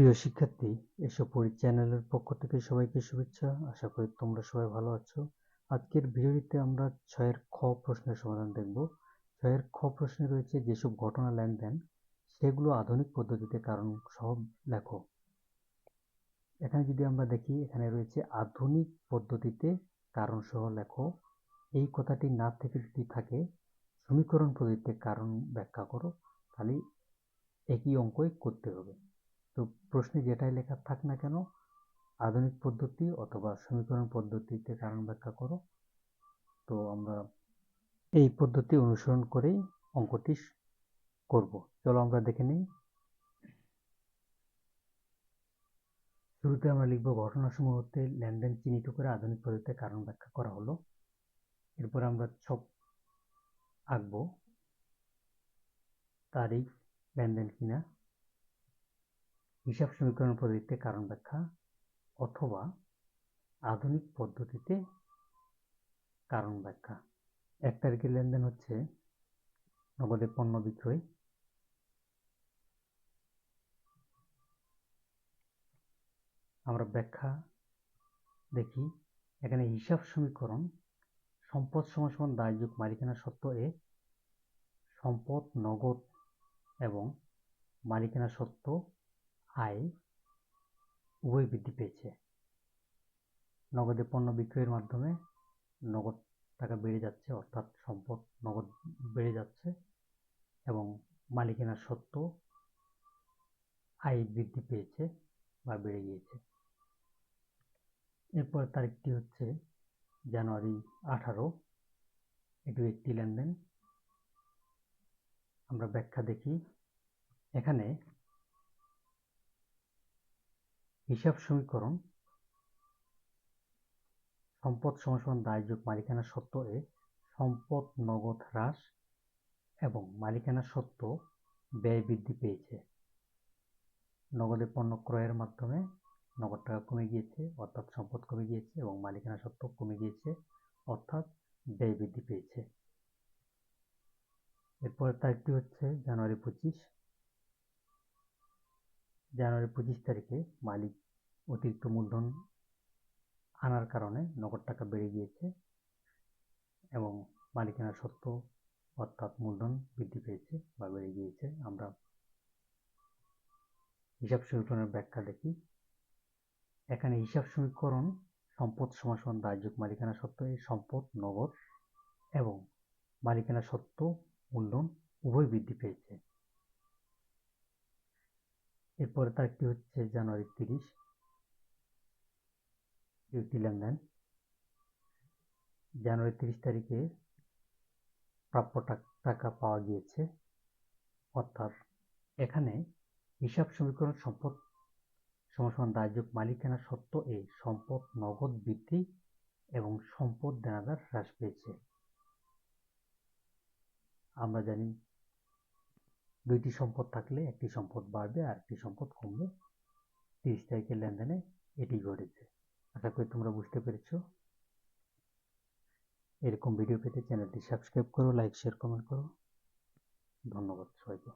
প্রিয় শিক্ষার্থী, এসো পড়ি চ্যানেলের পক্ষ থেকে সবাইকে শুভেচ্ছা। আশা করি তোমরা সবাই ভালো আছো। আজকের ভিডিওটিতে আমরা 6 খ প্রশ্নের সমাধান দেখব। 6 খ প্রশ্নে রয়েছে যেসব ঘটনা লেনদেন সেগুলো আধুনিক পদ্ধতিতে কারণ সহ লেখো। এখানে যদি আমরা দেখি, এখানে রয়েছে আধুনিক পদ্ধতিতে কারণ সহ লেখো। এই কথাটি না থেকে যদি থাকে সমীকরণ পদ্ধতিতে কারণ ব্যাখ্যা করো, তাহলে একই অঙ্কই করতে হবে। তো প্রশ্নে যেটাই লেখা থাক না কেন, আধুনিক পদ্ধতি অথবা সমীকরণ পদ্ধতিতে কারণ ব্যাখ্যা করো। তো আমরা এই পদ্ধতি অনুসরণ করেই অঙ্কটি করব। চলো আমরা দেখে নিই। শুরুতে আমরা লিখব ঘটনাসমূহ হতে লেনদেন চিহ্নিত করে আধুনিক পদ্ধতিতে কারণ ব্যাখ্যা করা হলো। এরপর আমরা ছক আঁকবো, তারিখ, লেনদেন কিনা, হিসাব সমীকরণ পদ্ধতিতে কারণ ব্যাখ্যা অথবা আধুনিক পদ্ধতিতে কারণ ব্যাখ্যা। 1 তারিখের লেনদেন হচ্ছে নগদে পণ্য বিক্রয়। আমরা ব্যাখ্যা দেখি। এখানে হিসাব সমীকরণ সম্পদ সমান দায় যোগ মালিকানা সত্ত্ব এ সম্পদ নগদ এবং মালিকানা সত্ত্ব আয় উভয় বৃদ্ধি পেয়েছে। নগদে পণ্য বিক্রয়ের মাধ্যমে নগদ টাকা বেড়ে যাচ্ছে, অর্থাৎ সম্পদ নগদ বেড়ে যাচ্ছে, এবং মালিকানা সত্ত্ব আয় বৃদ্ধি পেয়েছে বা বেড়ে গিয়েছে। এরপর তারিখটি হচ্ছে জানুয়ারি 18। এটি একটি লেনদেন। আমরা ব্যাখ্যা দেখি। এখানে হিসাব সমীকরণ সম্পদ সমান দায় যোগ মালিকানা সত্ত্ব এ সম্পদ নগদ হ্রাস এবং মালিকানা সত্ত্ব ব্যয় বৃদ্ধি পেয়েছে। নগদে পণ্য ক্রয়ের মাধ্যমে নগদ টাকা কমে গিয়েছে, অর্থাৎ সম্পদ কমে গিয়েছে, এবং মালিকানা সত্ত্ব কমে গিয়েছে, অর্থাৎ ব্যয় বৃদ্ধি পেয়েছে। এরপরের তারিখটি হচ্ছে জানুয়ারি 25। জানুয়ারি 25 তারিখে মালিক অতিরিক্ত মূলধন আনার কারণে নগদ টাকা বেড়ে গিয়েছে এবং মালিকানা সত্ত্ব অর্থাৎ মূলধন বৃদ্ধি পেয়েছে বা বেড়ে গিয়েছে। আমরা হিসাব সমীকরণের ব্যাখ্যা দেখি। এখানে হিসাব সমীকরণ সম্পদ সমান দায় যোগ মালিকানা সত্ত্ব এই সম্পদ নগদ এবং মালিকানা সত্ত্ব মূলধন উভয় বৃদ্ধি পেয়েছে। এরপরে তারিখটি হচ্ছে জানুয়ারি 30। একটি লেনদেন। জানুয়ারি 30 তারিখে প্রাপ্য টাকা পাওয়া গিয়েছে, অর্থাৎ এখানে হিসাব সমীকরণ সম্পদ সমান দায় যোগ মালিকানা সত্ত্ব এ সম্পদ নগদ বৃদ্ধি এবং সম্পদ দেনাদার হ্রাস পেয়েছে। আমরা জানি দুইটি সম্পদ থাকলে একটি সম্পদ বাড়বে আর একটি সম্পদ কমবে। 30 তারিখের লেনদেনে এটি ঘটেছে। আশা করি তোমরা বুঝতে পেরেছো। এরকম ভিডিও পেতে চ্যানেলটি সাবস্ক্রাইব করো, লাইক, শেয়ার, কমেন্ট করো। ধন্যবাদ সবাইকে।